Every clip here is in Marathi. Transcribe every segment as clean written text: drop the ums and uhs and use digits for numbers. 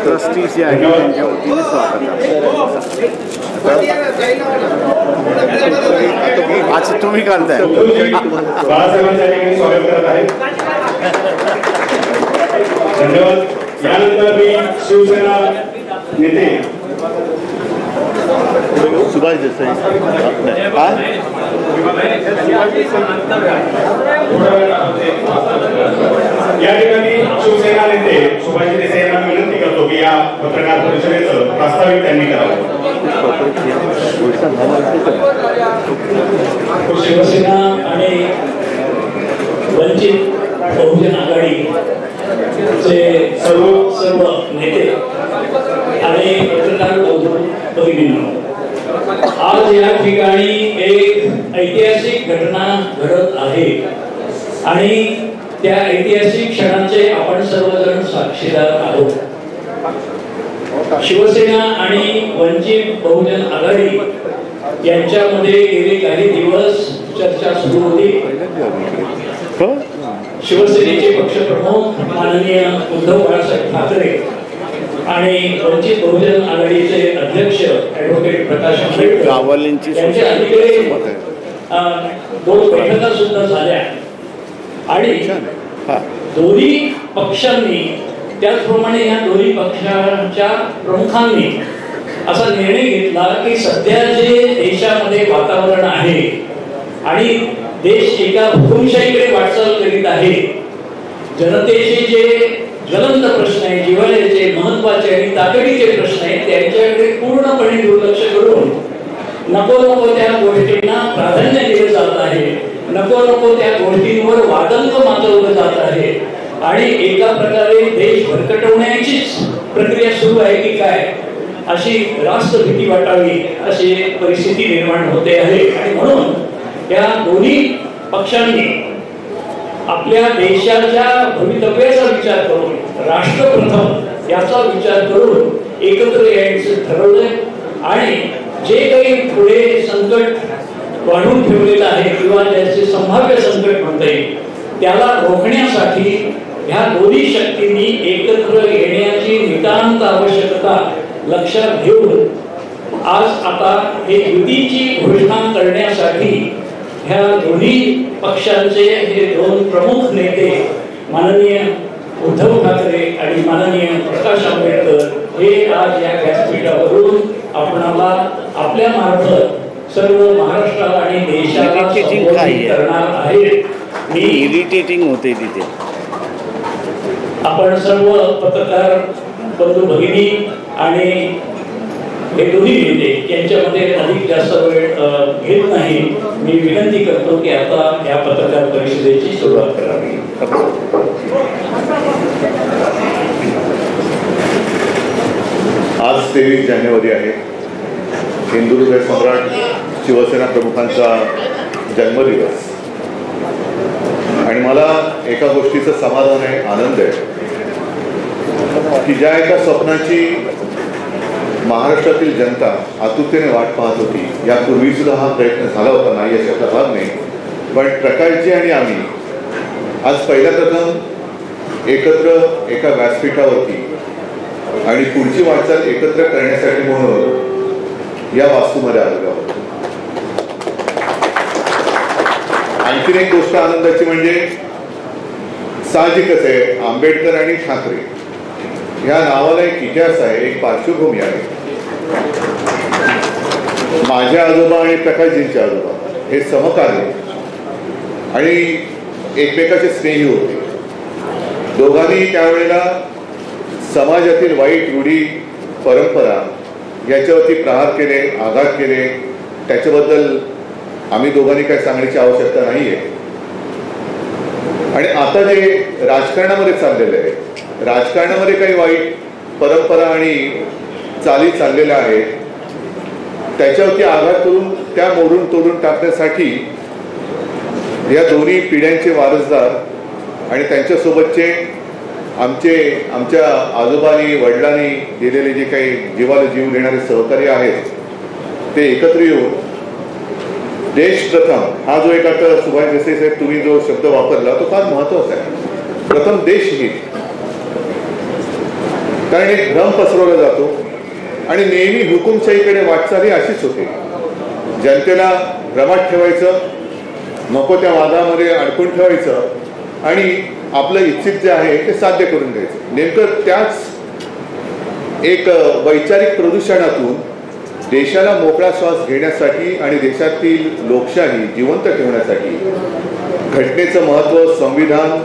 ट्रस्टीज जे आहेत त्यांच्या वतीने स्वागत आहे. आज तुम्ही करताय. स्वागत करत आहे. धन्यवाद. यानंतर मी शिवसेना नेते सुभाष देसाई या ठिकाणी शिवसेना नेते सुभाष देसाई यांना विनंती करतो की या पत्रकार परिषदेचं प्रास्ताविक त्यांनी करावं. शिवसेना आणि वंचित बहुजन आघाडीचे सर्व नेते आणि पत्रकार भगिनींनो, आज या ठिकाणी एक ऐतिहासिक घटना घडत आहे आणि त्या ऐतिहासिक क्षणाचे आपण सर्वजण साक्षीदार आहोत. शिवसेना आणि वंचित बहुजन आघाडी यांच्यामध्ये गेले काही दिवस चर्चा सुरू होती. शिवसेनेचे पक्षप्रमुख माननीय उद्धव बाळासाहेब ठाकरे आणि वंचित बहुजन आघाडीचे अध्यक्ष ॲडव्होकेट प्रकाश आंबेडकर यांच्या अलीकडे 2 बैठका सुद्धा झाल्या आणि दोन्ही पक्षांनी, त्याचप्रमाणे या दोन्ही पक्षांच्या प्रमुखांनी असा निर्णय घेतला की सध्या जे देशामध्ये वातावरण आहे आणि देश एका हुकुमशाहीकडे वाटचाल करीत आहे, जनतेचे जे ज्वलंत प्रश्न आहे, जिव्हाळ्याचे, महत्वाचे आणि तातडीचे प्रश्न आहेत, त्यांच्याकडे पूर्णपणे दुर्लक्ष करून नको त्या गोष्टींना प्राधान्य दिले जात आहे, नको त्या गोष्टींवर वादंग माजवलं जात आहे आणि एका प्रकारे देश भरकटवण्याचीच प्रक्रिया सुरू आहे की काय, अशी रास्त भीती वाटावी अशी परिस्थिती निर्माण होते आहे. आणि म्हणून या दोन्ही पक्षांनी आपल्या देशाच्या भवितव्याचा विचार करून, राष्ट्रप्रथम याचा विचार करून एकत्र यायचं ठरवलंय आणि जे काही पुढे संकट वाढून ठेवलेलं आहे किंवा त्याचे संभाव्य संकट म्हणता येईल, त्याला रोखण्यासाठी ह्या दोन्ही शक्तींनी एकत्र येण्याची नितांत आवश्यकता लक्षात घेऊन आज आता हे युतीची घोषणा करण्यासाठी ह्या दोन्ही पक्षांचे हे 2 प्रमुख नेते माननीय उद्धव ठाकरे आणि माननीय प्रकाश आंबेडकर हे आज या व्यासपीठावरून आपणाला आपल्या मार्फत सर्व महाराष्ट्र आणि देशाला संबोधित करणार आहेत. मी इरिटेटिंग होते तिथे. आपण सर्व पत्रकार बंधू भगिनी आणि हे दोन्ही नेते यांच्यामध्ये अधिक जास्त वेळ घेत नाही. मी विनंती करतो की आता या पत्रकार परिषदेची सुरुवात करावी. आज 23 जानेवारी आहे. हिंदू हृदय सम्राट शिवसेना प्रमुखांचा जन्मदिवस आणि मला एका गोष्टीचं समाधान आहे, आनंद आहे की ज्या एका स्वप्नाची महाराष्ट्रातील जनता आतुरतेने वाट पाहत होती, यापूर्वी सुद्धा हा प्रयत्न झाला होता, नाही अशा प्रकार नाही, पण प्रकाशजी आणि आम्ही आज पहिल्या प्रथम एकत्र एका व्यासपीठावरती आणि पुढची वाटचाल एकत्र करण्यासाठी म्हणून या वास्तूमध्ये आलेलो आहोत. आणखीन एक गोष्ट आनंदाची म्हणजे साहजिकच आहे, आंबेडकर आणि ठाकरे ह्या नावाला एक इतिहास आहे, एक पार्श्वभूमी आहे. माझे आजोबा आणि प्रकाशजींचे आजोबा हे समकालीन आणि एकमेकाचे स्नेही होते. दोघांनी त्यावेळेला समाजातील वाईट रूढी परंपरा याच्यावरती प्रहार केले, आघात केले. त्याच्याबद्दल आम्ही दोघांनी काय सांगण्याची आवश्यकता नाही आहे. आणि आता जे राजकारणामध्ये चाललेलं आहे, राजकारणामध्ये काही वाईट परंपरा आणि चाली चाललेल्या आहेत, त्याच्यावरती आघात करून त्या मोडून तोडून टाकण्यासाठी या दोन्ही पिढ्यांचे वारसदार आणि त्यांच्यासोबतचे आमच्या आजोबांनी वडिलांनी दिलेले जे काही जीवाला जीव देणारे सहकारी आहेत ते एकत्र येऊन देश प्रथम हा जो एक आता सुभाष देसाई साहेब तुम्ही जो शब्द वापरला तो फार महत्वाचा आहे. प्रथम देश हित. कारण एक भ्रम पसरवला जातो आणि नेहमी हुकुमशाहीकडे वाटचाल ही अशीच होते. जनतेला भ्रमात ठेवायचं, नको त्या वादामध्ये अडकून ठेवायचं आणि आपलं इच्छित जे आहे ते साध्य करून घ्यायचं. नेमकं त्याच एक वैचारिक प्रदूषणातून देशाला मोकळा श्वास घेण्यासाठी आणि देशातील लोकशाही जिवंत ठेवण्यासाठी घटनेचं महत्त्व, संविधान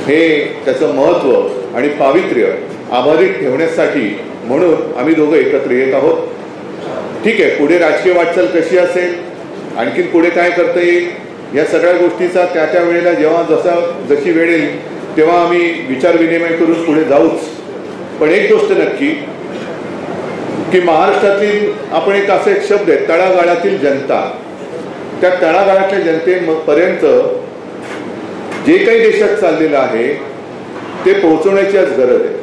हे त्याचं महत्त्व आणि पावित्र्य अबाधित ठेवण्यासाठी म्हणून आम्ही दोघं एकत्र येत आहोत. ठीक आहे, पुढे राजकीय वाटचाल कशी असेल, आणखीन पुढे काय करता येईल, या सगळ्या गोष्टीचा त्या वेळेला जेव्हा जशी वेळ येईल तेव्हा आम्ही विचारविनिमय करून पुढे जाऊच. पण एक गोष्ट नक्की की महाराष्ट्रातील आपण एक असा एक शब्द आहे तळागाळातील जनता, त्या तळागाळातल्या जनतेपर्यंत जे काही देशात चाललेलं आहे ते पोहोचवण्याची आज गरज आहे.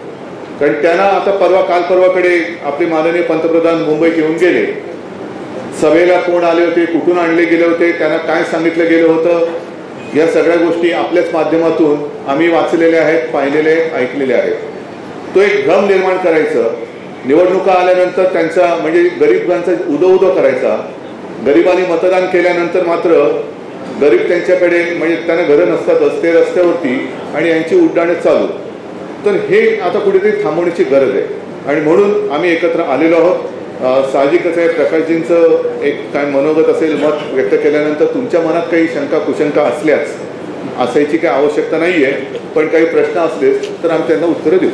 कारण त्यांना आता काल परवाकडे आपले माननीय पंतप्रधान मुंबईत येऊन गेले. सभेला कोण आले होते, कुठून आणले गेले होते, त्यांना काय सांगितलं गेलं होतं, या सगळ्या गोष्टी आपल्याच माध्यमातून आम्ही वाचलेल्या आहेत, पाहिलेले आहेत, ऐकलेले आहेत. तो एक भ्रम निर्माण करायचं, निवडणुका आल्यानंतर त्यांचा म्हणजे गरिबांचा उदो करायचा, गरिबांनी मतदान केल्यानंतर मात्र गरीब त्यांच्याकडे म्हणजे त्यांना घरं नसतातच, ते रस्त्यावरती आणि यांची उड्डाणे चालू. तर हे आता कुठेतरी थांबवण्याची गरज आहे आणि म्हणून आम्ही एकत्र आलेलो आहोत. साहजिकच आहे, प्रकाशजींचं एक काय मनोगत असेल, मत व्यक्त केल्यानंतर तुमच्या मनात काही शंका कुशंका असल्यास असायची काही आवश्यकता नाही आहे, पण काही प्रश्न असलेच तर आम्ही त्यांना उत्तरं देऊ.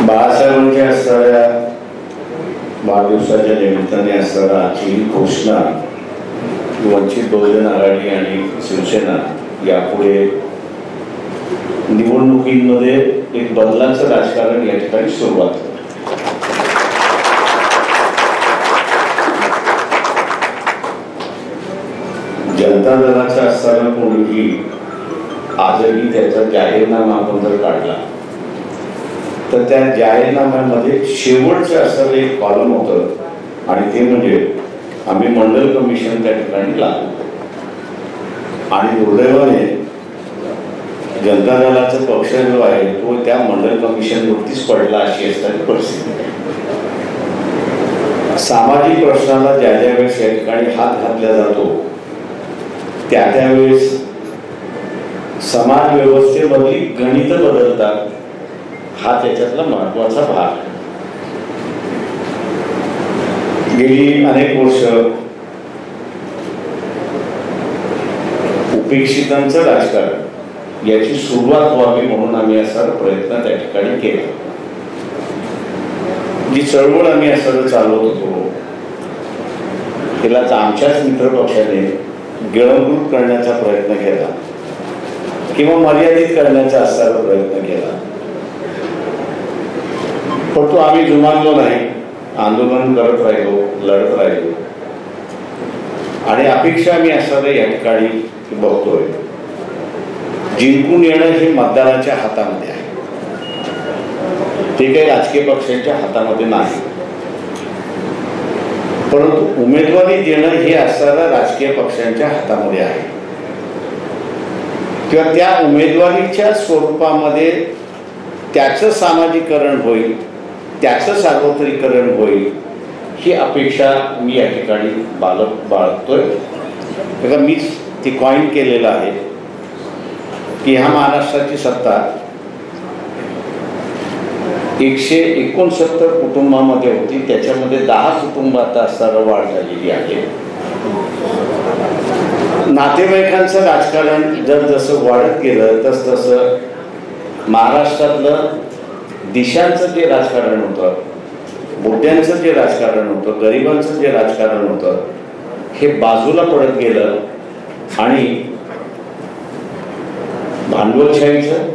बाळासाहेबांच्या असणाऱ्या वाढदिवसाच्या निमित्ताने असणारा आजची घोषणा वंचित बहुजन आघाडी आणि शिवसेना यापुढे निवडणुकीमध्ये एक बदलाचं राजकारण या ठिकाणी सुरुवात. जनता दलाचा असताना कोणीही आजही त्याचा जाहीरनामा आपण जर काढला तर त्या जाहीरनाम्यामध्ये शेवटचं असं एक कॉलम होतं आणि ते म्हणजे आम्ही मंडल कमिशन त्या ठिकाणी लागू. आणि दुर्दैवाने जनता दलाचा पक्ष जो आहे तो त्या मंडल कमिशनवरतीच पडला अशी असणारी परिस्थिती आहे. सामाजिक प्रश्नाला ज्या ज्या वेळेस या ठिकाणी हात घातला जातो त्यावेळेस समाज व्यवस्थेमधली गणित बदलतात, हा त्याच्यातला महत्वाचा भाग. गेली अनेक वर्ष उपेक्षितांचं राजकारण याची सुरुवात व्हावी म्हणून आम्ही असा प्रयत्न त्या ठिकाणी केला. जी चळवळ आम्ही असं चालवत होतो तिलाच आमच्याच मित्रपक्षाने गिळंकृत करण्याचा प्रयत्न केला किंवा मर्यादित करण्याचा असणारा प्रयत्न केला. पण तो आम्ही जुमानलो नाही, आंदोलन करत राहिलो, लढत राहिलो आणि अपेक्षा आम्ही असणाऱ्या या ठिकाणी बघतोय. जिंकून येणं हे मतदाराच्या हातामध्ये आहे, ते काही राजकीय पक्षांच्या हातामध्ये नाही. परंतु उमेदवारी देणं हे असणाऱ्या राजकीय पक्षांच्या हातामध्ये आहे किंवा त्या उमेदवारीच्या स्वरूपामध्ये त्याचं सामाजिकरण होईल, त्याचं सार्वत्रिकरण होईल ही अपेक्षा मी या ठिकाणी बाळगतोय. मीच ती कॉइन केलेलं आहे की ह्या महाराष्ट्राची सत्ता 169 कुटुंबामध्ये होती, त्याच्यामध्ये 10 कुटुंबात असणारा वाढ झालेली आहे. नातेवाईकांचं राजकारण जर जसं वाढत गेलं तस तसं महाराष्ट्रातलं दिशांचं जे राजकारण होतं, मुद्द्यांचं जे राजकारण होतं, गरिबांचं जे राजकारण होतं हे बाजूला पडत गेलं आणि भांडवलशाहीचं,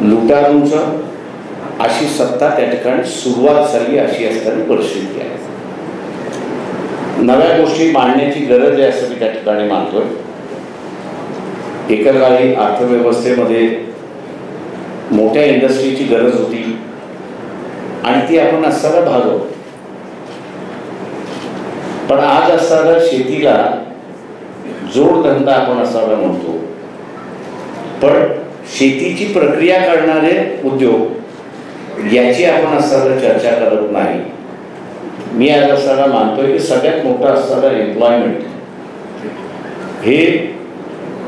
लुटारूंचं अशी सत्ता त्या ठिकाणी सुरुवात झाली अशी असणारी परिस्थिती आहे. नव्या गोष्टी मांडण्याची गरज आहे असं मी त्या ठिकाणी मानतोय. एका काळी अर्थव्यवस्थेमध्ये मोठ्या इंडस्ट्रीची गरज होती आणि ती आपण असताना भागवतो. पण आज असताना शेतीला जोडधंदा आपण असावा म्हणतो पण शेतीची प्रक्रिया करणारे उद्योग याची आपण असताना चर्चा करत नाही. मी आज असताना मानतोय की सगळ्यात मोठा असणारा एम्प्लॉयमेंट हे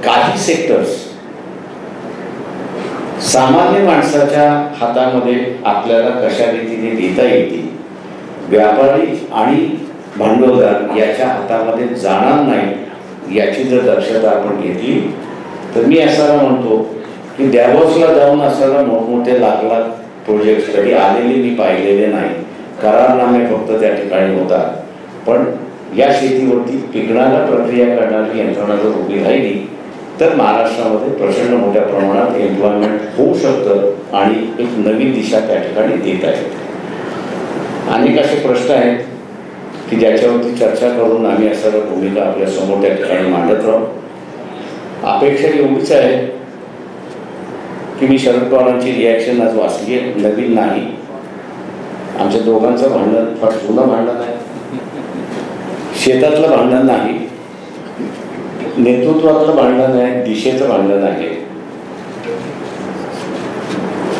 काही सेक्टर्स सामान्य माणसाच्या हातामध्ये आपल्याला कशा रीतीने देता येतील, व्यापारी आणि भांडवलदार याच्या हातामध्ये जाणार नाही याची जर दक्षता आपण घेतली तर मी असायला म्हणतो की डॅव्होसला जाऊन असताना मोठमोठे लाख लाख प्रोजेक्ट कधी आलेले मी पाहिलेले नाही. करारनामे फक्त त्या ठिकाणी होतात. पण या शेतीवरती पिकणारा प्रक्रिया करणारी यंत्रणा जर उभी राहिली तर महाराष्ट्रामध्ये प्रचंड मोठ्या प्रमाणात एम्प्लॉयमेंट होऊ शकतं आणि एक नवीन दिशा त्या ठिकाणी देता येते. अनेक असे प्रश्न आहेत की ज्याच्यावरती चर्चा करून आम्ही असं भूमिका आपल्या समोर त्या ठिकाणी मांडत राहू. अपेक्षा एवढीच आहे की मी शरद पवारांची रिॲक्शन आज वाचली आहे, नवीन नाही. आमच्या दोघांचं भांडण फार जुनं भांडण आहे. शेतातलं भांडण नाही, नेतृत्वातलं भांडण आहे, दिशेचं भांडण आहे.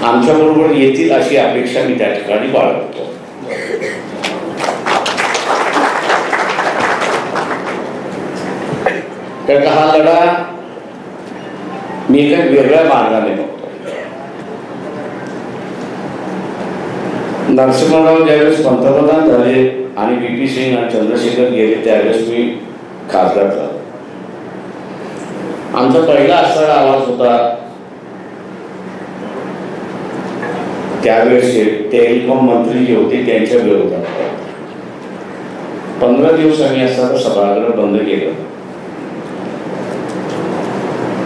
आमच्याबरोबर येतील अशी अपेक्षा मी त्या ठिकाणी बाळगतो. कारण का हा लढा मी एका वेगळ्या मार्गाने बघतो. नरसिंहराव ज्यावेळेस पंतप्रधान झाले आणि VP सिंग आणि चंद्रशेखर गेले त्यावेळेस मी खासदार झालो. आमचा पहिला असा आवाज होता त्यावेळेस टेलिकॉम मंत्री जे होते त्यांच्या विरोधात. 15 दिवस आम्ही असं सभागृह बंद केलं.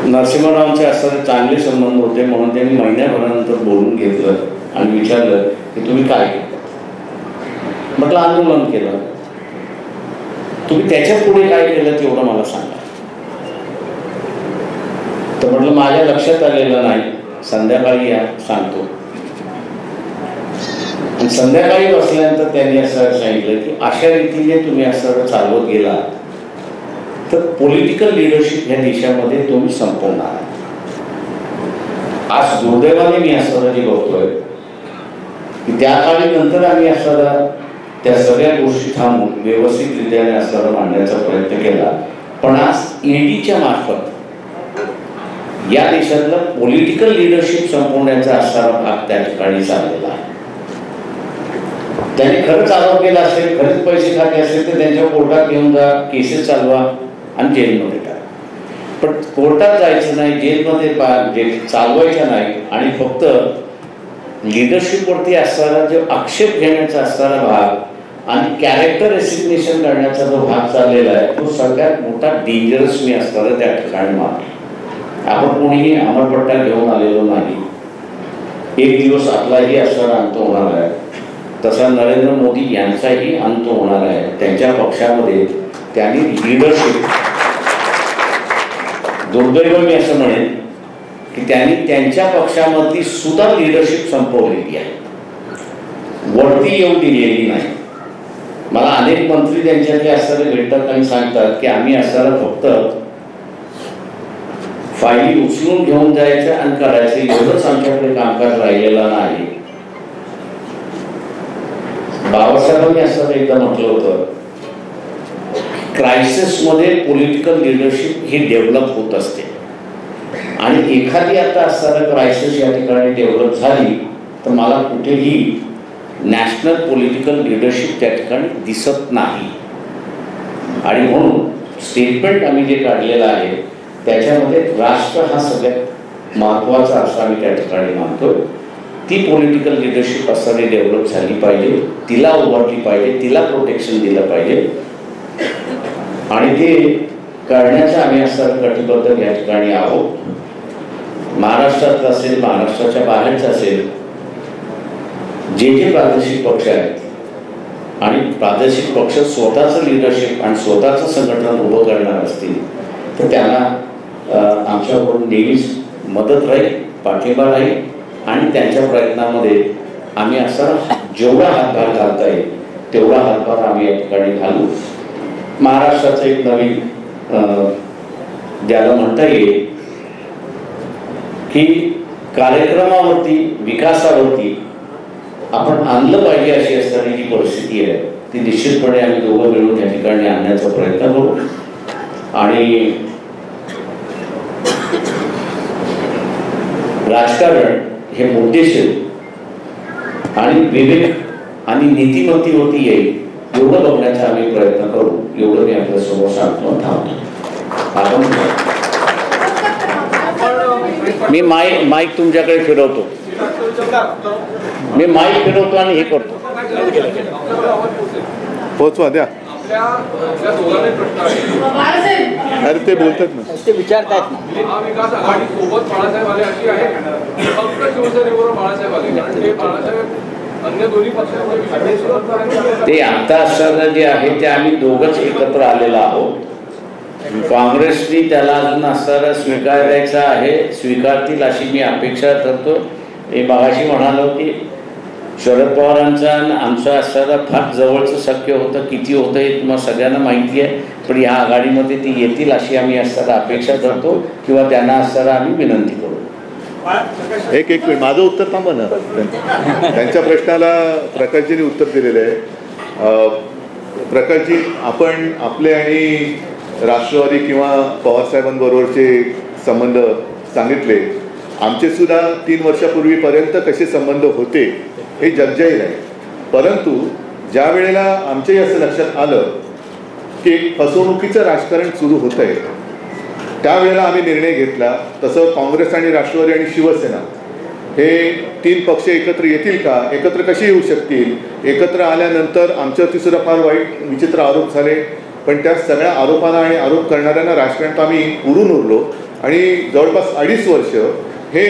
नरसिंहरावांचे असताना चांगले संबंध होते म्हणून त्यांनी महिन्याभरानंतर बोलून घेतलं आणि विचारलं की तुम्ही काय केलं. म्हटलं आंदोलन केलं. तुम्ही त्याच्या पुढे काय केलं तेवढं मला सांगा. तर म्हटलं माझ्या लक्षात आलेलं नाही, संध्याकाळी या सांगतो. आणि संध्याकाळी बसल्यानंतर त्यांनी असं सांगितलं की अशा रीतीने तुम्ही असं चालवत गेला तर पॉलिटिकल लिडरशिप ह्या देशामध्ये तुम्ही संपवणार. आज दुर्दैवाने मी असं जे बघतोय की त्या काळी नंतर आम्ही असं त्या सगळ्या गोष्टी थांबून व्यवस्थितरित्याने असं मांडण्याचा प्रयत्न केला. पण आज ईडीच्या मार्फत या देशातलं पॉलिटिकल लिडरशिप संपवण्याचा असणारा भाग त्या ठिकाणी चाललेला आहे. त्यांनी खरंच आरोप केला असेल, खरेच पैसे खाते असेल तर त्यांच्या कोर्टात घेऊन जा, केसेस चालवा आणि जेलमध्ये टाका. पण कोर्टात जायचं नाही, जेलमध्ये चालवायचं नाही आणि फक्त लिडरशिपवरती असणारा जो आक्षेप घेण्याचा असणारा भाग आणि कॅरेक्टर एसिग्नेशन करण्याचा जो भाग चाललेला आहे तो सगळ्यात मोठा डेंजरस मी असणारा त्या ठिकाणी मानतो. आपण कोणीही अमरपट्टा घेऊन आलेलो नाही. एक दिवस आपलाही असणारा अंत होणार आहे, तसा नरेंद्र मोदी यांचाही अंत होणार आहे. त्यांच्या पक्षामध्ये त्यांनी लिडरशिप, दुर्दैव मी असं म्हणेन की त्यांनी त्यांच्या पक्षामधली सुद्धा लिडरशिप संपवलेली आहे, वरती येऊ दिलेली नाही. मला अनेक मंत्री त्यांच्यातले असताना भेटतात आणि सांगतात की आम्ही असताना फक्त फायली उचलून घेऊन जायचं आणि करायचं एवढंच आमच्याकडे कामकाज राहिलेलं नाही. बाबासाहेबांनी असं एकदा म्हटलं होतं, क्रायसिसमध्ये पॉलिटिकल लिडरशिप ही डेव्हलप होत असते आणि एखादी आता असताना क्रायसिस या ठिकाणी डेव्हलप झाली तर मला कुठेही नॅशनल पॉलिटिकल लिडरशिप त्या ठिकाणी दिसत नाही. आणि म्हणून स्टेटमेंट आम्ही जे काढलेलं आहे त्याच्यामध्ये राष्ट्र हा सगळ्यात महत्त्वाचा असं आम्ही त्या ठिकाणी मानतो. ती पॉलिटिकल लिडरशिप असताना डेव्हलप झाली पाहिजे, तिला उभारली पाहिजे, तिला प्रोटेक्शन दिलं पाहिजे आणि ते करण्याचं आम्ही असं कटिबद्ध या ठिकाणी आहोत. महाराष्ट्रात असेल, महाराष्ट्राच्या बाहेरचं असेल, जे प्रादेशिक पक्ष आहेत आणि प्रादेशिक पक्ष स्वतःचं लिडरशिप आणि स्वतःचं संघटन उभं करणार असतील तर त्यांना आमच्याकडून नेहमीच मदत राहील, पाठिंबा राहील आणि त्यांच्या प्रयत्नामध्ये आम्ही असा जेवढा हातभार घालता येईल तेवढा हातभार आम्ही या ठिकाणी घालू. महाराष्ट्राचं एक नवीन ज्याला म्हणता येईल की कार्यक्रमावरती विकासावरती आपण आणलं पाहिजे अशी असणारी जी परिस्थिती आहे ती निश्चितपणे आम्ही दोघं मिळून या ठिकाणी आणण्याचा प्रयत्न करू. आणि राजकारण हे मुद्देशीर आणि विवेक आणि नीतिमत्तेवरती येईल एवढं बघण्याचा आम्ही प्रयत्न करू, एवढं मी आपल्या समोर सांगतो. थांबतो. मी माईक तुमच्याकडे फिरवतो, मी माईक फिरवतो आणि हे करतो. पोचवा द्या. अरे ते बोलतात ना, ते विचारतात ना. महाविकास आघाडी सोबत बाळासाहेब आले अशी आहे फक्त शिवसेनेबरोबर बाळासाहेब आले, कारण ते बाळासाहेब अन्य दोन्ही पक्षांमध्ये ते आता असताना जे आहे ते आम्ही दोघंच एकत्र आलेलो आहोत. काँग्रेसने त्याला अजून असताना स्वीकार द्यायचा आहे, स्वीकारतील अशी मी अपेक्षा करतो. हे मगाशी म्हणालो की शरद पवारांचा आणि आमचं असताना फार जवळचं शक्य होतं. किती होतं हे तुम्हाला सगळ्यांना माहिती आहे, पण ह्या आघाडीमध्ये ती येतील अशी आम्ही असताना अपेक्षा करतो किंवा त्यांना असताना आम्ही विनंती करू. एक मिनिट, माझं उत्तर थांबा ना. त्यांच्या प्रश्नाला प्रकाशजींनी उत्तर दिलेलं आहे. प्रकाशजी, आपण आपले आणि राष्ट्रवादी किंवा पवारसाहेबांबरोबरचे संबंध सांगितले. आमचे सुद्धा 3 वर्षापूर्वीपर्यंत कसे संबंध होते हे जगजाहीर आहे. परंतु ज्या वेळेला आमच्याही असं लक्षात आलं की फसवणुकीचं राजकारण सुरू होत आहे, त्यावेळेला आम्ही निर्णय घेतला. तसं काँग्रेस आणि राष्ट्रवादी आणि शिवसेना हे 3 पक्ष एकत्र येतील का, एकत्र कसे येऊ शकतील, एकत्र आल्यानंतर आमच्यावरती सुद्धा फार वाईट विचित्र आरोप झाले. पण त्या सगळ्या आरोपांना आणि आरोप करणाऱ्यांना राजकारणात आम्ही उरून उरलो आणि जवळपास 2.5 वर्ष हे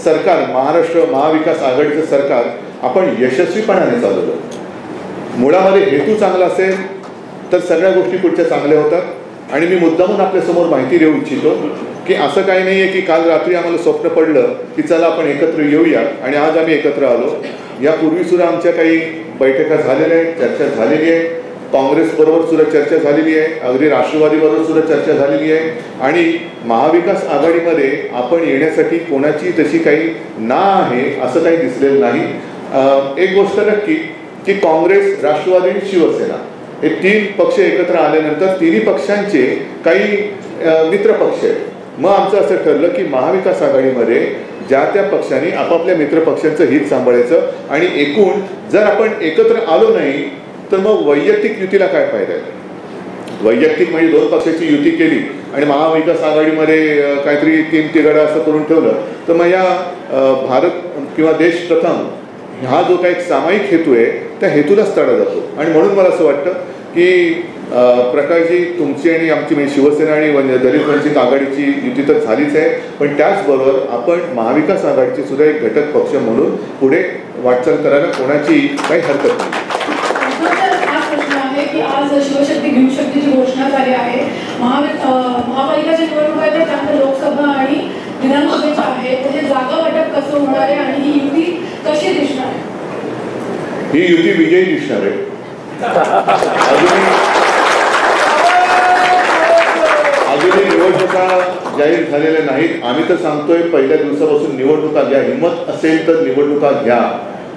सरकार, महाराष्ट्र महाविकास आघाडीचं सरकार आपण यशस्वीपणाने चालवलं. मुळामध्ये हेतू चांगला असेल तर सगळ्या गोष्टी पुढच्या चांगल्या होतात. आणि मी मुद्दामून आपल्यासमोर माहिती देऊ इच्छितो की असं काही नाही आहे की काल रात्री आम्हाला स्वप्न पडलं की चला आपण एकत्र येऊया आणि आज आम्ही एकत्र आलो. यापूर्वीसुद्धा आमच्या काही बैठका झालेल्या आहेत, चर्चा झालेली आहे. काँग्रेसबरोबर सुद्धा चर्चा झालेली आहे, अगदी राष्ट्रवादीबरोबर सुद्धा चर्चा झालेली आहे. आणि महाविकास आघाडीमध्ये आपण येण्यासाठी कोणाची तशी काही ना आहे असं काही दिसलेलं नाही. एक गोष्ट नक्की की काँग्रेस, राष्ट्रवादी आणि शिवसेना हे 3 पक्ष एकत्र आल्यानंतर तिन्ही पक्षांचे काही मित्र पक्ष आहेत. मग आमचं असं ठरलं की महाविकास आघाडीमध्ये ज्या त्या पक्षांनी आपापल्या मित्र पक्षांचं हित सांभाळायचं आणि एकूण जर आपण एकत्र आलो नाही तर मग वैयक्तिक युतीला काय फायदा आहे. वैयक्तिक म्हणजे 2 पक्षाची युती केली आणि महाविकास आघाडीमध्ये काहीतरी 3 तिघडा असं करून ठेवलं तर मग या भारत किंवा देश प्रथम हा जो काही सामायिक हेतू आहे त्या हेतूलाच तडा जातो. आणि म्हणून मला असं वाटतं की प्रकाशजी, तुमची आणि आमची म्हणजे शिवसेना आणि दलित वंचित आघाडीची युती तर झालीच आहे, पण त्याचबरोबर आपण महाविकास आघाडीचे सुद्धा एक घटक पक्ष म्हणून पुढे वाटचाल करायला कोणाची काही हरकत नाही. की आज शिवशक्ती भीमशक्तीची घोषणा झाली आहे. महापालिकाच्या निवडणूक आहे तर त्यानंतर लोकसभा आणि विधानसभेच्या आहे, तर हे जागा वाटप कसं होणार आहे आणि ही युती कशी दिसणार आहे? ही युती विजयी दिसणार आहे. अजूनही निवडणुका जाहीर झालेल्या नाहीत. आम्ही तर सांगतोय पहिल्या दिवसापासून निवडणुका घ्या, हिंमत असेल तर निवडणुका घ्या.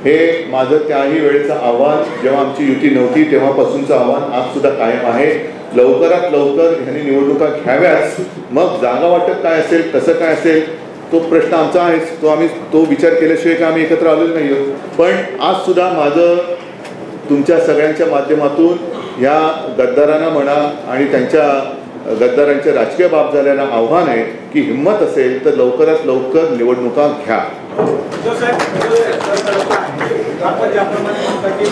हे माझं त्याही वेळेचं आव्हान, जेव्हा आमची युती नव्हती तेव्हापासूनचं आव्हान आज सुद्धा कायम आहे. लवकरात लवकर ह्यांनी निवडणुका घ्याव्याच. मग जागा वाटप काय असेल, कसं काय असेल तो प्रश्न आमचा आहेच. तो विचार केल्याशिवाय का आम्ही एकत्र आलेलो नाही आहोत. पण आज सुद्धा माझं तुमच्या सगळ्यांच्या माध्यमातून ह्या गद्दारांना म्हणा आणि त्यांच्या गद्दारांच्या राजकीय बाब झाल्याला आव्हान आहे की हिंमत असेल तर लवकरात लवकर निवडणुका घ्या. आपण ज्याप्रमाणे म्हणता की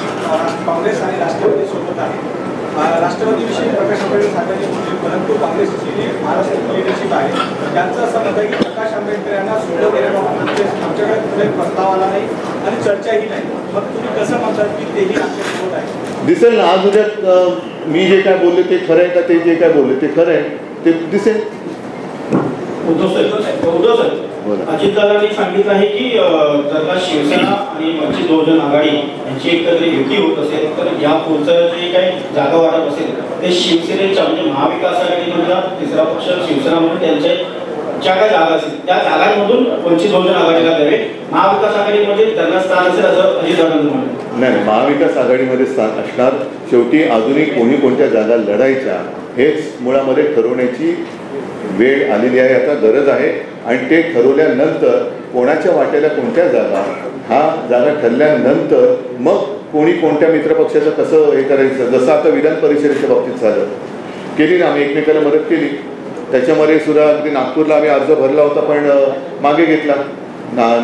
काँग्रेस आणि राष्ट्रवादी सोबत आहे, राष्ट्रवादीविषयी प्रकाश आंबेडकर साहेबांनी म्हटले, परंतु काँग्रेसची जी महाराष्ट्राची लिडरशिप आहे त्यांचं असं मत आहे की प्रकाश आंबेडकर यांना सोडत देण्याबाबत आमच्याकडे कुठलाही प्रस्ताव आला नाही आणि चर्चाही नाही. मग तुम्ही कसं म्हणतात की तेही आमच्यासोबत आहे? दिसेल ना आज उद्या मी जे काय बोलले ते खरं आहे का, ते जे काय बोलले ते खरं आहे ते दिसेल. अजितदादांनी सांगितलं आहे की जर का शिवसेना आणि वंचित बहुजन आघाडी यांची एकत्र युती होत असेल तर या पुढचं जे काही जागा वाटप असेल ते शिवसेनेच्या म्हणजे महाविकास आघाडीमधला तिसरा पक्ष शिवसेना म्हणून त्यांच्या ज्या काही जागा असतील त्या जागांमधून वंचित बहुजन आघाडीला द्यावे. महाविकास आघाडीमध्ये त्यांना स्थान असेल असं अजितदादांचं म्हणणं. नाही, महाविकास आघाडीमध्ये स्थान असणार. शेवटी अजूनही कोणी कोणत्या जागा लढायच्या हेच मुळामध्ये ठरवण्याची वेळ आलेली आहे, आता गरज आहे. आणि ते ठरवल्यानंतर कोणाच्या वाट्याला कोणत्या जागा, हा जागा ठरल्यानंतर मग कोणी कोणत्या मित्रपक्षाचं कसं हे करायचं. जसं आता विधान परिषदेच्या बाबतीत झालं, केली ना, आम्ही एकमेकाला मदत केली. त्याच्यामध्ये सुद्धा अगदी नागपूरला आम्ही अर्ज भरला होता पण मागे घेतला.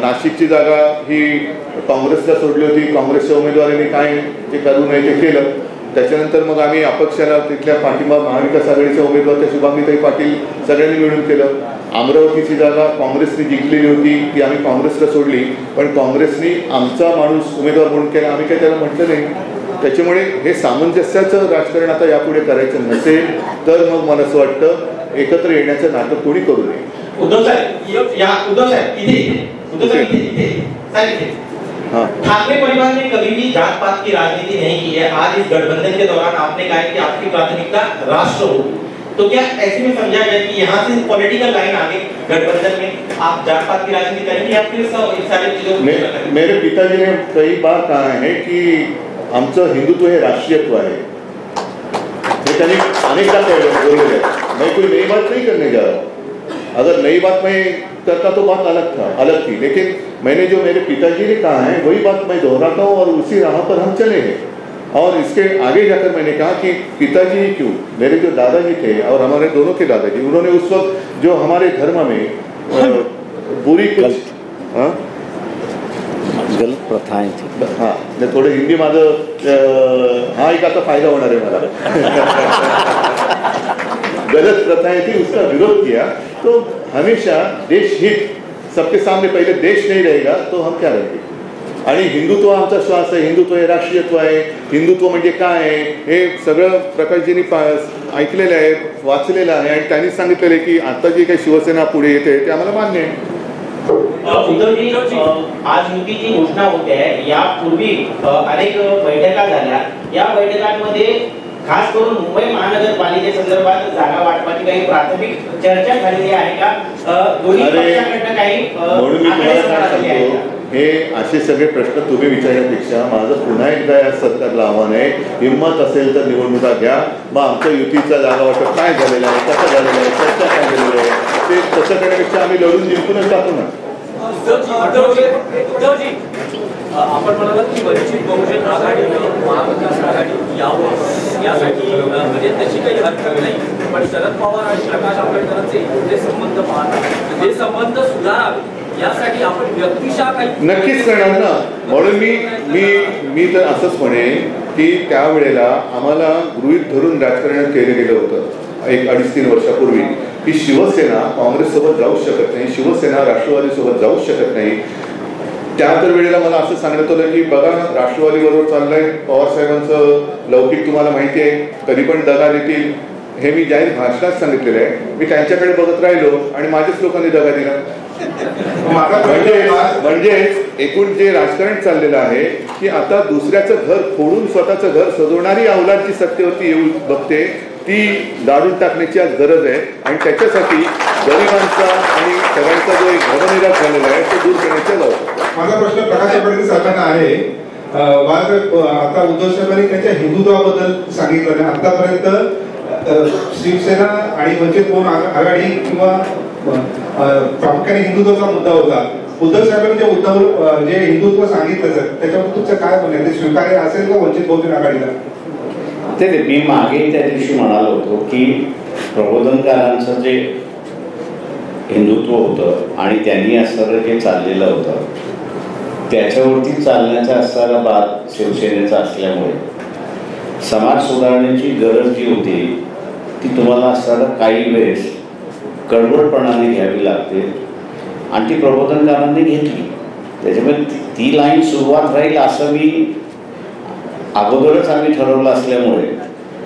नाशिकची जागा ही काँग्रेसला सोडली होती. काँग्रेसच्या उमेदवारांनी काय ते करू नये ते केलं. त्याच्यानंतर मग आम्ही अपक्षाला तिथल्या पाठिंबा महाविकास आघाडीच्या उमेदवार त्या शुभांगीताई पाटील सगळ्यांनी मिळून केलं. अमरावतीची जागा काँग्रेसने जिंकलेली होती, ती आम्ही काँग्रेसला सोडली, पण काँग्रेसने आमचा माणूस उमेदवार म्हणून केला, आम्ही काही त्याला म्हटलं नाही. त्याच्यामुळे हे सामंजस्याचं राजकारण आता यापुढे करायचं नसेल तर मग मला असं वाटतं एकत्र येण्याचं नाटक कोणी करू नये. उद्धव साहब इथे ठाकरे परिवार ने कभी भी जात पात की राजनीति नहीं की है. आज इस गठबंधन के दौरान आपने कहा कि आपकी प्राथमिकता राष्ट्र होगी, तो क्या ऐसे में समझा जाए कि यहाँ से पॉलिटिकल लाइन आगे गठबंधन में आप जात पात की राजनीति करेंगे या फिर सारी चीजों मेरे पिताजी ने कई बार कहा है कि आमचं हिंदुत्व हे राष्ट्रीयत्व आहे. हे त्यांनी अनेकदा बोललेलं आहे. मैं कोई नई बात नहीं करने जा रहा हूँ. अगर नई बात मैं करता तो बात अलग थी, लेकिन मैंने जो मेरे पिताजी ने कहा है वही बात मैं दोहराता हूँ और उसी राह पर हम चले हैं. और इसके आगे जाकर मैंने कहा कि पिताजी ही क्यों, मेरे जो दादाजी थे और हमारे दोनों के दादाजी, उन्होंने उस वक्त जो हमारे धर्म में बुरी कुछ गलत प्रथाएं थी. हाँ, थोडं हिंदी माझं हा एक आता फायदा होणार आहे मला. गलत प्रथाएं थी, उसका विरोध किया. तो हमेशा देश हित सबके सामने, पहिले देश नहीं रहेगा तो हम क्या रहेंगे. आणि हिंदुत्व आमचा श्वास आहे, हिंदुत्व हे राष्ट्रीयत्व आहे. हिंदुत्व म्हणजे काय आहे हे सगळं प्रकाशजींनी ऐकलेलं आहे, वाचलेलं आहे. आणि त्यांनी सांगितलेलं आहे की आता जी काही शिवसेना पुढे येते ते आम्हाला मान्य आहे. उद्धव जी, आज युतीची घोषणा होते आहे. यापूर्वी अनेक बैठका झाल्या. या बैठकांमध्ये खास करून मुंबई महानगरपालिकेसंदर्भात जागा वाटपाची काही प्राथमिक चर्चा झालेली आहे का? दोन्ही पक्षांकडून काही म्हणून मी तुम्हाला काय सांगतो, हे असे सगळे प्रश्न तुम्ही विचारण्यापेक्षा माझं पुन्हा एकदा या सरकारला आव्हान आहे, हिंमत असेल तर निवडणुका घ्या. मग आमच्या युतीचा जागा वाटप काय झालेलं आहे, कसं झालेलं आहे, चर्चा काय झालेली आहे, ते तसं करण्यापेक्षा आम्ही लढून जिंकूनच टाकू ना. आपण म्हणालात की वंचित बहुजन आघाडी महाविकास आघाडी यावं यासाठी म्हणजे तशी काही हरकत नाही, पण शरद पवार आणि प्रकाश आंबेडकरांचे जे संबंध पाहतात ते संबंध सुधारावे यासाठी आपण व्यक्तिशः काही नक्कीच करणार ना. म्हणून मी तर असंच म्हणेन की त्यावेळेला आम्हाला गृहीत धरून राजकारण केलं गेलं होतं 1-2-3 वर्षापूर्वी की शिवसेना काँग्रेससोबत जाऊ शकत नाही, शिवसेना राष्ट्रवादीसोबत जाऊ शकत नाही. त्या तर वेळेला मला असं सांगण्यात आलं की बघा राष्ट्रवादीबरोबर चाललंय, पवारसाहेबांचं लौकिक तुम्हाला माहिती आहे, कधी पण दगा देतील, हे मी जाहीर भाषणात सांगितलेलं आहे. मी त्यांच्याकडे बघत राहिलो आणि माझ्याच लोकांनी दगा दिला. म्हणजे एकूण जे राजकारण चाललेलं आहे की आता दुसऱ्याचं घर फोडून स्वतःचं घर सजवणारी अवलाद जी सत्तेवरती येऊ बघते ती दाढून टाकण्याची आज गरज आहे. आणि त्याच्यासाठी गरिबांचा आणि सगळ्यांचा जो एक भवनिराश झालेला आहे तो दूर करण्याचा जाऊ. माझा प्रश्न प्रकाश आंबेडकर साहेबांना आहे. आता उद्धव साहेबांनी त्यांच्या हिंदुत्वाबद्दल सांगितलं नाही. आतापर्यंत शिवसेना आणि वंचित बहुजन आघाडी किंवा प्रामुख्याने हिंदुत्वाचा मुद्दा होता. उद्धव साहेबांनी जे हिंदुत्व सांगितलं त्याच्यावर तुमचं काय म्हणणं, ते स्वीकार्य असेल का वंचित बहुजन आघाडीला? ते मी मागे त्या दिवशी म्हणालो होतो की प्रबोधनकारांचं जे हिंदुत्व होतं आणि त्यांनी असणारं जे चाललेलं होतं त्याच्यावरती चालण्याचा असणारा बाद शिवसेनेचा असल्यामुळे समाज सुधारण्याची गरज जी होती ती तुम्हाला असणारा काही वेळेस कडवटपणाने घ्यावी लागते आणि ती प्रबोधनकारांनी घेतली. त्याच्यामुळे ती लाईन सुरुवात राहील असं मी अगोदरच आम्ही ठरवलं असल्यामुळे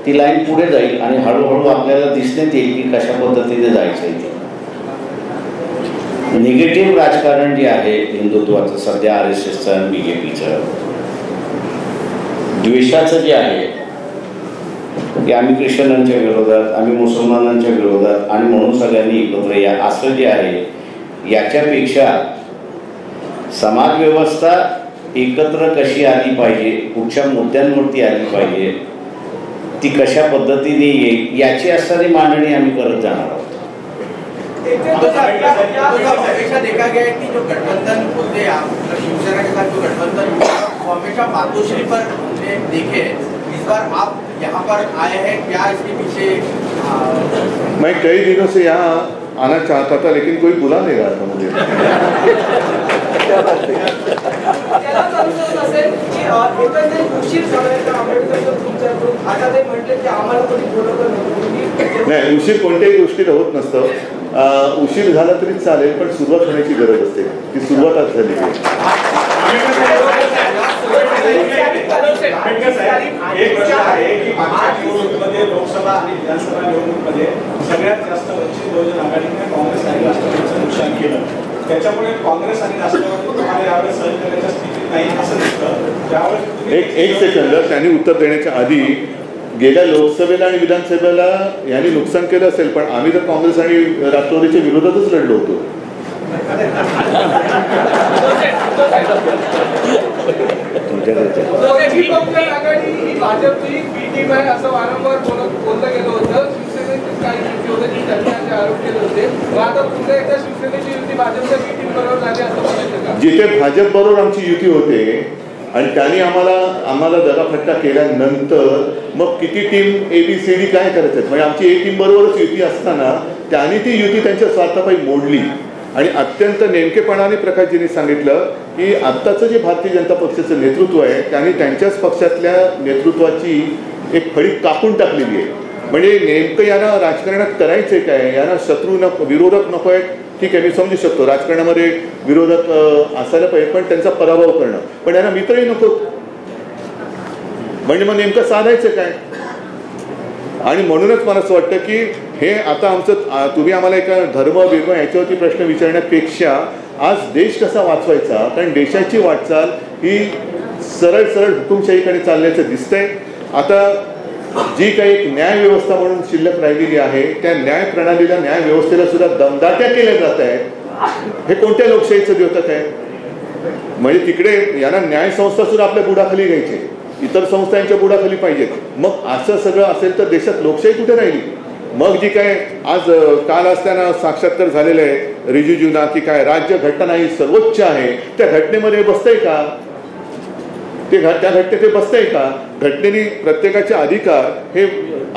ती लाईन पुढे जाईल आणि हळूहळू आपल्याला दिसण्यात येईल की कशा पद्धतीने जायचं आहे ते. निगेटिव्ह राजकारण जे आहे हिंदुत्वाचं सध्या RSSचं आणि BJPचं द्वेषाचं जे आहे की आम्ही ख्रिश्चनांच्या विरोधात, आम्ही मुसलमानांच्या विरोधात आणि म्हणून सगळ्यांनी एकत्र या, असं जे आहे याच्यापेक्षा समाजव्यवस्था एकत्र कशी आली पाहिजे, कुठच्या मुद्द्यांवरती आली पाहिजे, ती कशा पद्धतीने येईल याची असणारी मांडणी आम्मी करत जाणार आहोत। देखा गया है कि जो गठबंधन बोलते हैं आप शिवसेना के साथ जो गठबंधन वो हमेशा मातोश्री पर देखे, इस बार आप यहाँ पर आए हैं, क्या इसके पीछे? मैं कई दिनों से यहाँ आना चाहता था लेकिन कोई बुला नहीं रहा था मुझे। नाही, उशीर कोणत्याही गोष्टीला होत नसतं। उशीर झाला तरी चालेल, पण सुरुवात होण्याची गरज असते, ती सुरुवातच झाली। एक प्रश्न आहे की मागच्या निवडणुकीमध्ये लोकसभा आणि विधानसभा निवडणुकीमध्ये सगळ्यात जास्त वंचित बहुजन आघाडीने काँग्रेस आणि राष्ट्रवादीचं नुकसान केलं, त्याच्यामुळे काँग्रेस आणि राष्ट्रवादी तुम्हाला यावेळेस सहन करण्याच्या स्थितीत नाही असं दिसतं। त्यावेळेस एक सेकंद, त्यांनी उत्तर देण्याच्या आधी गेल्या लोकसभेला आणि विधानसभेला यांनी नुकसान केलं असेल, पण आम्ही तर काँग्रेस आणि राष्ट्रवादीच्या विरोधातच लढलो होतो। आघाडी ही भाजपची बी टीम आहे असं वारंवार बोललं गेलं होतं। शिवसेनेचे काही युती होते की त्यांनी असे आरोप केले होते, मग आता पुन्हा एकदा शिवसेनेची युती भाजपच्या बी टीम बरोबर झाली असं म्हणायचं का? जिथे भाजप बरोबर आमची युती होते आणि त्यांनी आम्हाला दगाफटका केल्यानंतर मग किती टीम ABCD काय करायचं, म्हणजे आमची A टीम बरोबरच युती असताना त्यांनी ती युती त्यांच्या स्वार्थापायी मोडली। आणि अत्यंत नेमकेपणाने प्रकाशजींनी सांगितलं की आत्ताचं जे भारतीय जनता पक्षाचं नेतृत्व आहे त्यांनी त्यांच्याच पक्षातल्या नेतृत्वाची एक फळी कापून टाकलेली आहे। म्हणजे नेमकं यांना राजकारणात करायचंय काय, यांना शत्रू नको, विरोधक नको आहेत, ठीक आहे, मी समजू शकतो राजकारणामध्ये विरोधक असायला पाहिजे, पण त्यांचा पराभव करणं, पण यांना मित्रही नको, म्हणजे मग नेमकं साधायचं काय? आणि म्हणूनच मला असं वाटतं की हे आता आमचं, तुम्ही आम्हाला एका धर्म बिर्म याच्यावरती प्रश्न विचारण्यापेक्षा आज देश कसा वाचवायचा, कारण देशाची वाटचाल ही सरळ सरळ हुकुमशाहीकडे चालल्याचं दिसतंय। आता जी काही एक न्याय व्यवस्था म्हणून शिल्लक राहिलेली आहे त्या न्याय प्रणालीला, न्याय व्यवस्थेला सुद्धा दमदाट्या केल्या जात आहेत। हे कोणत्या लोकशाहीचं द्योतक आहे? म्हणजे तिकडे यांना न्याय संस्था सुद्धा आपल्या बुडाखाली घ्यायची, इतर संस्था यांच्या बुडाखाली पाहिजेत। मग असं सगळं असेल तर देशात लोकशाही कुठे राहिली? मग जी काय आज काल असताना साक्षात्कार झालेलं आहे रिजिजूंना की काय राज्य घटना ही सर्वोच्च आहे, त्या घटनेमध्ये बसतंय का? त्या घटनेत ते बसतंय का? घटनेने प्रत्येकाचे अधिकार हे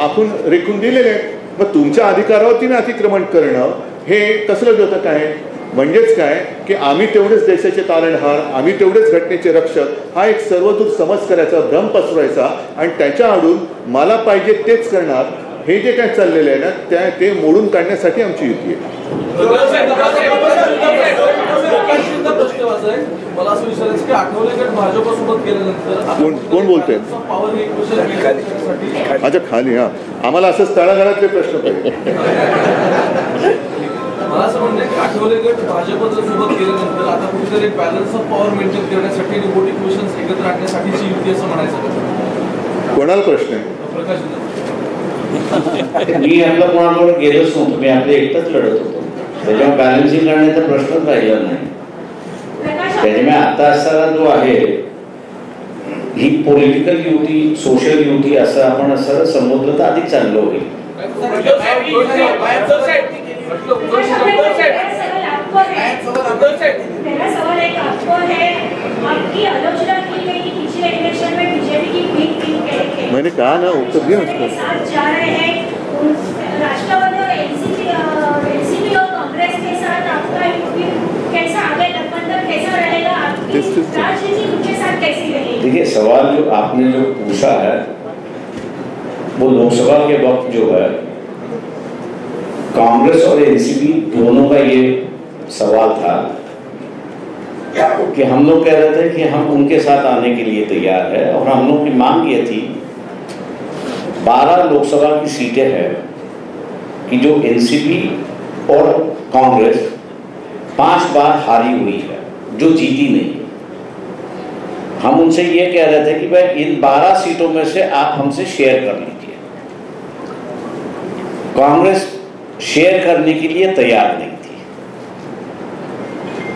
आखून रेखून दिलेले आहेत। मग तुमच्या अधिकारावरती अतिक्रमण करणं हे कसलं द्योतक आहे? म्हणजेच काय की आम्ही तेवढेच देशाचे तारणहार, आम्ही तेवढेच घटनेचे रक्षक, हा एक सर्वदूर समज करायचा, भ्रम पसरवायचा आणि त्याच्या आडून मला पाहिजे तेच करणार, हे जे काय चाललेलं आहे ना ते मोडून काढण्यासाठी आमची युती आहे। मला असं विचारायचं की आठवले गट भाजपसोबत गेल्यानंतर कोण बोलतोय? अच्छा खाली, हा, आम्हाला असंच तळागाळातले प्रश्न पाहिजे। मला असं म्हणणं की आठवले गट भाजपच्या सोबत गेल्यानंतर आता कुठेतरी एक बॅलन्स ऑफ पॉवर मेंटेन करण्यासाठी रिपोर्टिंग क्वेश्चन्स एकत्र आणण्यासाठीची युती असं म्हणायचं? कोणाला प्रश्न आहे? प्रकाश मी आपलं कोणाबरोबर गेलोच नव्हतो, मी आपले एकटंच लढत होतो, त्याच्यामुळे बॅलन्सिंग करण्याचा प्रश्नच राहिला नाही। त्याच्यामुळे आता असताना जो आहे ही पॉलिटिकल युती, सोशल युती असं आपण असं समजलं तर अधिक चांगलं होईल। मेरा सवाल एक आपको है, आपकी आलोचना की गई कि पिछले इलेक्शन में बीजेपी की वीक टीम के मैंने कहा ना उत्तर दिया उसको, साथ जा रहे हैं राष्ट्रवादी और एनसीपी और कांग्रेस के साथ आपका कैसा आगे गठबंधन कैसा रहेगा, आपकी राजनीति उनके साथ कैसी रहेगी? देखिए सवाल जो आपने जो पूछा है वो लोकसभा के वक्त जो है कांग्रेस और एनसीपी दोनों का ये सवाल था कि हम लोग कह रहे थे कि हम उनके साथ आने के लिए तैयार है, और हम लोग की मांग ये थी 12 लोकसभा की सीटें हैं कि जो एनसीपी और कांग्रेस 5 बार हारी हुई है, जो जीती नहीं। हम उनसे ये कह रहे थे कि भाई इन 12 सीटों में से आप हमसे शेयर कर लीजिए, कांग्रेस शेयर करने के लिए तैयार नहीं थी।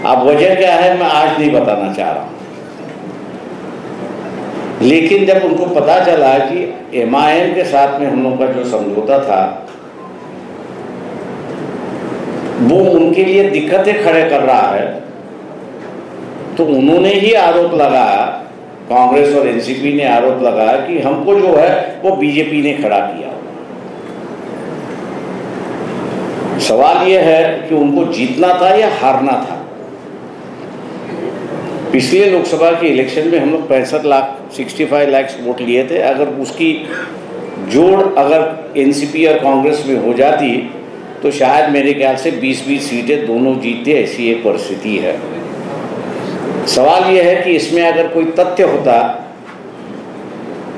अब वजह क्या है मैं आज नहीं बताना चाह रहा हूं, लेकिन जब उनको पता चला कि MIM के साथ में हम लोग का जो समझौता था वो उनके लिए दिक्कतें खड़े कर रहा है, तो उन्होंने ही आरोप लगाया, कांग्रेस और एनसीपी ने आरोप लगाया कि हमको जो है वो बीजेपी ने खड़ा किया। सवाल यह है कि उनको जीतना था या हारना था। पिछले लोकसभा के इलेक्शन में हम लोग 65 लाख वोट लिए थे। अगर उसकी जोड़ अगर एनसीपी और कांग्रेस में हो जाती तो शायद मेरे ख्याल से 20-20 सीटें दोनों जीतते, ऐसी एक परिस्थिति है। सवाल यह है कि इसमें अगर कोई तथ्य होता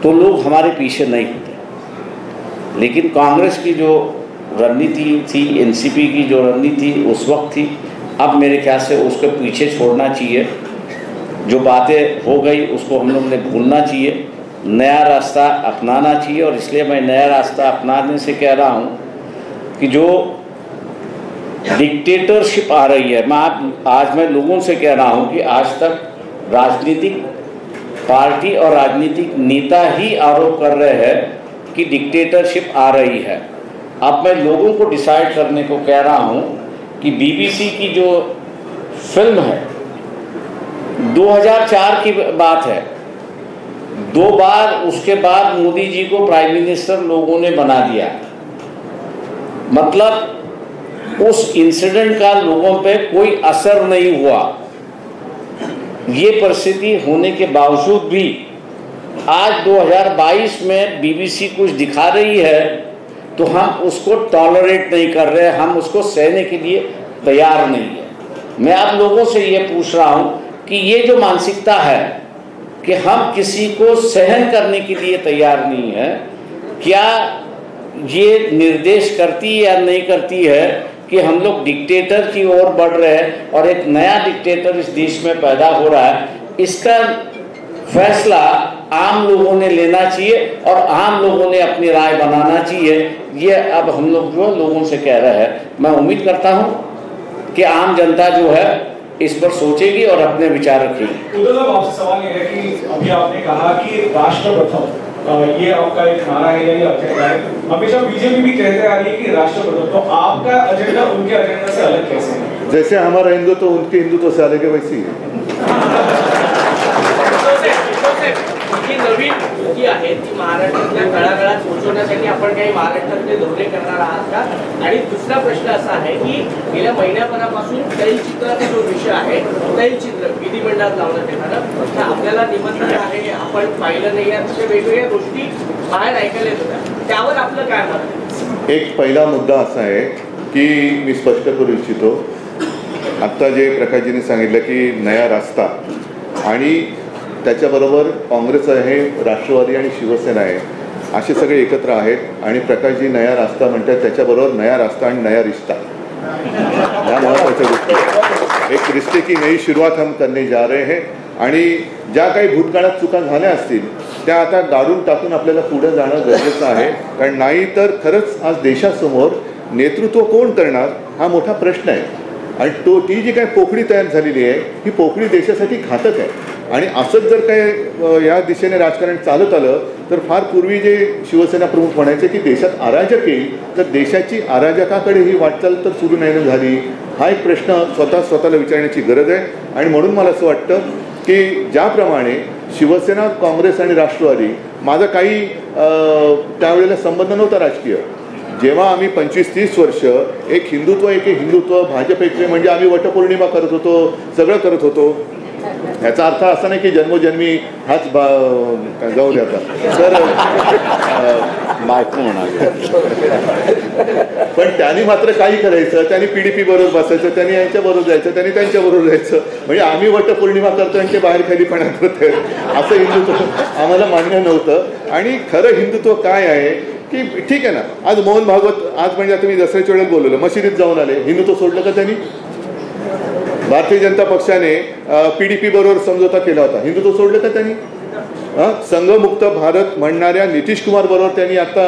तो लोग हमारे पीछे नहीं होते, लेकिन कांग्रेस की जो रणनीति थी, एनसीपी की जो रणनीति उस वक्त थी, अब मेरे ख्याल से उसको पीछे छोड़ना चाहिए। जो बातें हो गई उसको हम लोग ने भूलना चाहिए, नया रास्ता अपनाना चाहिए। और इसलिए मैं नया रास्ता अपनाने से कह रहा हूँ कि जो डिक्टेटरशिप आ रही है, आज मैं लोगों से कह रहा हूँ कि आज तक राजनीतिक पार्टी और राजनीतिक नेता ही आरोप कर रहे हैं कि डिक्टेटरशिप आ रही है। अब मैं लोगों को डिसाइड करने को कह रहा हूँ कि BBC की जो फिल्म है 2004 की बात है, 2 बार उसके बाद मोदी जी को प्राइम मिनिस्टर लोगों ने बना दिया। मतलब उस इंसिडेंट का लोगों पे कोई असर नहीं हुआ। ये परिस्थिति होने के बावजूद भी आज 2022 में BBC कुछ दिखा रही है तो हम उसको टॉलरेट नहीं कर रहे, हम उसको सहने के लिए तैयार नहीं है। मैं आप लोगों से ये पूछ रहा हूँ कि ये जो मानसिकता है कि हम किसी को सहन करने के लिए तैयार नहीं है, क्या ये निर्देश करती है या नहीं करती है कि हम लोग डिक्टेटर की ओर बढ़ रहे हैं और एक नया डिक्टेटर इस देश में पैदा हो रहा है? इसका फैसला आम लोगों ने लेना चाहिए और आम लोगों ने अपनी राय बनाना चाहिए। ये अब हम लोग जो लोगों से कह रहे हैं, मैं उम्मीद करता हूँ कि आम जनता जो है इस पर सोचेगी और अपने विचार रखेगी। उद्धव साहब, आपसे सवाल ये है कि अभी आपने कहा कि राष्ट्र प्रथम, ये आपका एक नारा है या ये एजेंडा है। हमेशा बीजेपी भी कहते आ रही है कि राष्ट्र प्रथम, तो आपका एजेंडा उनके एजेंडा से अलग कैसे है? जैसे हमारा हिंदुत्व उनके हिंदुत्व से अलग है वैसी ही नवीन कृती आहे ती महाराष्ट्रातल्या तळागाळात पोहोचवण्यासाठी आपण काही महाराष्ट्रातले धोरणे करणार आहात का? आणि दुसरा प्रश्न असा आहे की गेल्या महिन्याभरापासून तैलचित्राचा जो विषय आहे, तैलचित्र विधिमंडळात लावण्यात येणार, आपल्याला निमंत्रण आहे, आपण पाहिलं नाही, अशा वेगवेगळ्या गोष्टी बाहेर ऐकायला येत होत्या, त्यावर आपलं काय मत आहे? एक पहिला मुद्दा असा आहे की मी स्पष्ट करू इच्छितो, आत्ता जे प्रकाशजींनी सांगितलं की नया रास्ता आणि त्याच्याबरोबर काँग्रेस आहे, राष्ट्रवादी आणि शिवसेना आहे, असे सगळे एकत्र आहेत आणि प्रकाशजी नया रास्ता म्हणतात, त्याच्याबरोबर नया रास्ता आणि नया रिश्ता, ह्या महत्त्वाच्या गोष्टी। एक रिश्ते की नई शुरुआत हम करने जा रहे हैं आणि ज्या काही भूतकाळात चुका झाल्या असतील त्या आता गाडून टाकून आपल्याला पुढे जाणं गरजेचं आहे, कारण नाही तर खरंच आज देशासमोर नेतृत्व कोण करणार हा मोठा प्रश्न आहे। आणि ती जी काही पोकळी तयार झालेली आहे ही पोकळी देशासाठी घातक आहे आणि असंच जर काय या दिशेने राजकारण चालत आलं तर फार पूर्वी जे शिवसेना प्रमुख म्हणायचे की देशात अराजक येईल, तर देशाची अराजकाकडे ही वाटचाल तर सुरू नाही झाली, हा एक प्रश्न स्वतःला विचारण्याची गरज आहे। आणि म्हणून मला असं वाटतं की ज्याप्रमाणे शिवसेना, काँग्रेस आणि राष्ट्रवादी, माझा काही त्यावेळेला संबंध नव्हता राजकीय, जेव्हा आम्ही 25-30 वर्ष एक हिंदुत्व भाजप एकटे म्हणजे आम्ही वटपौर्णिमा करत होतो, सगळं करत होतो, याचा अर्थ असा नाही की जन्मोजन्मी हाच जाऊ द्याचा, तर बायको म्हणाले, पण त्यांनी मात्र काही करायचं, त्यांनी PDP बरोबर बसायचं, त्यांनी यांच्याबरोबर जायचं, त्यांनी त्यांच्याबरोबर जायचं, म्हणजे आम्ही वटपौर्णिमा करतो आणि ते बाहेर खालीपणा करतोय, असं हिंदुत्व आम्हाला मान्य नव्हतं। आणि खरं हिंदुत्व काय आहे की ठीक आहे ना, आज मोहन भागवत, आज म्हणजे आता मी दसऱ्याच्या वेळेला बोलवलं, मशिदीत जाऊन आले, हिंदुत्व सोडलं का त्यांनी? भारतीय जनता पक्षाने PDP बरोबर समझोता केला होता, हिंदुत्व सोडलं का त्यांनी? संघमुक्त भारत म्हणणाऱ्या नितीश कुमार बरोबर त्यांनी आता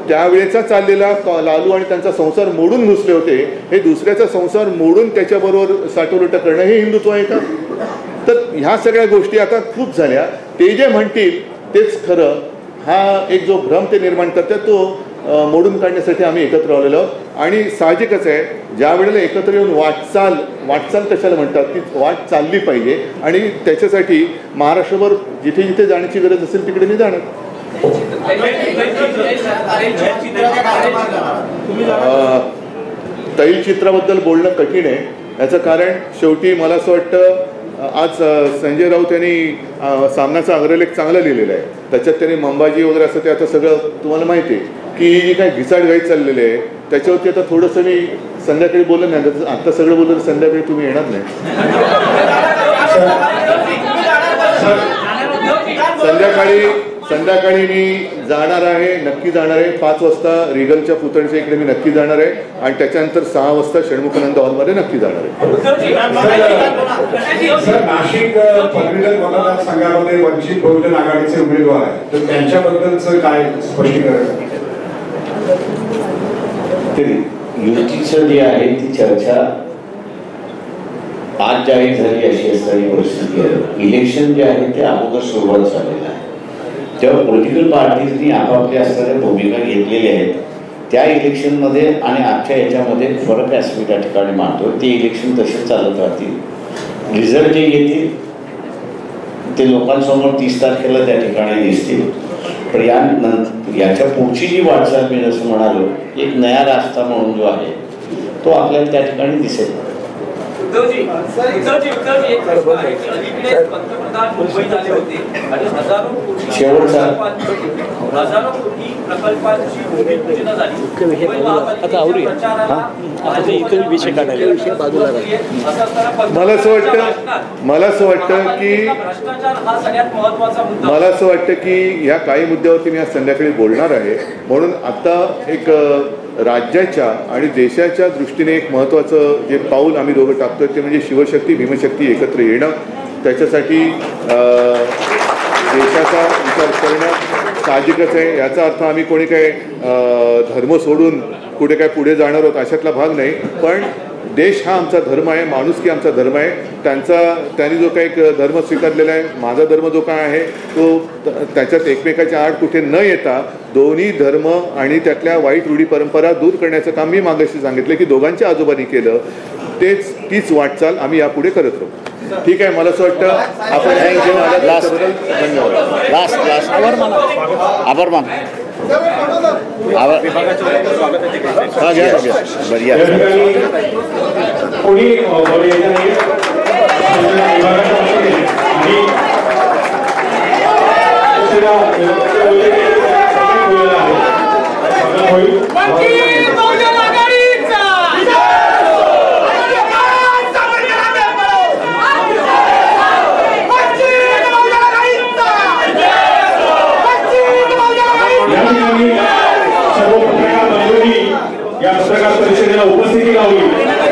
त्यावेळेचा चाललेला लालू आणि त्यांचा संसार मोडून घुसले होते. हे दुसऱ्याचा संसार मोडून त्याच्याबरोबर साठवलुट करणं हे हिंदुत्व आहे का? तर ह्या सगळ्या गोष्टी आता खूप झाल्या. ते जे म्हणतील तेच खरं, हा एक जो भ्रम ते निर्माण करतात तो मोडून काढण्यासाठी आम्ही एकत्र आलेलो आहोत. आणि साहजिकच आहे, ज्या वेळेला एकत्र येऊन वाटचाल कशाला म्हणतात, ती वाट चालली पाहिजे. आणि त्याच्यासाठी महाराष्ट्रभर जिथे जिथे जाण्याची गरज असेल तिकडे मी जाणार. तैलचित्राबद्दल बोलणं कठीण आहे. याचं कारण शेवटी मला असं वाटतं, आज संजय राऊत यांनी सामनाचा अग्रलेख चांगला लिहिलेला आहे. त्याच्यात त्यांनी मंबाजी वगैरे असं ते आता सगळं तुम्हाला माहिती आहे की जी काय घिसाडघाई चाललेली आहे त्याच्यावरती आता थोडंसं मी संध्याकाळी बोललं नाही. आता सगळं बोललं तर संध्याकाळी तुम्ही येणार नाही. संध्याकाळी मी जाणार आहे, नक्की जाणार आहे. 5 वाजता रिगलच्या पुतळीच्या इकडे मी नक्की जाणार आहे आणि त्याच्यानंतर 6 वाजता षण्मुखानंद हॉलमध्ये नक्की जाणार आहे. सर, नाशिक पदवीधर मतदारसंघामध्ये वंचित बहुजन आघाडीचे उमेदवार आहेत, तर त्यांच्याबद्दलचं काय स्पष्टीकरण? युतीचं जे आहे ती चर्चा आज जाहीर झाली अशी असणारी परिस्थिती आहे. इलेक्शन जे आहे ते अगोदर सुरुवात झालेलं आहे. तेव्हा पॉलिटिकल पार्टीजनी आपापल्या असणाऱ्या भूमिका घेतलेल्या आहेत. त्या इलेक्शनमध्ये आणि आजच्या याच्यामध्ये फरक असं मी त्या ठिकाणी मानतो. ते इलेक्शन तसेच चालत राहतील. रिझल्ट जे येतील ते लोकांसमोर 30 तारखेला त्या ठिकाणी दिसतील. पण याच्या पुढची जी वाटचाल मी जसं म्हणालो, एक नया रास्ता म्हणून जो आहे तो आपल्याला त्या ठिकाणी दिसेल. पंतप्रधान मुंबईत आले होते आणि हजारो कोटी प्रकल्पांची भूमिपूजन झाली. मला असं वाटतं की या काही मुद्द्यावरती मी आज संध्याकाळी बोलणार आहे. म्हणून आता एक राज्याच्या आणि देशाच्या दृष्टीने एक महत्त्वाचं जे पाऊल आम्ही दोघं टाकतोय ते म्हणजे शिवशक्ती भीमशक्ती एकत्र येणं. त्याच्यासाठी देशाचा विचार करणं साहजिकच आहे. याचा अर्थ आम्ही कोणी काय धर्म सोडून कुठे काय पुढे जाणार आहोत अशातला भाग नाही. पण देश हा आमचा धर्म आहे, माणुसकी आमचा धर्म आहे. त्यांनी जो काही धर्म स्वीकारलेला आहे, माझा धर्म जो काय आहे तो त्याच्यात एकमेकाच्या आड कुठे न येता दोन्ही धर्म आणि त्यातल्या वाईट रूढी परंपरा दूर करण्याचं काम मी मागाशी सांगितलं की दोघांच्या आजोबांनी केलं. तीच वाटचाल आम्ही यापुढे करत राहू. ठीक आहे, मला असं वाटतं आपण या पत्रकार परिषदेला उपस्थिती लावली.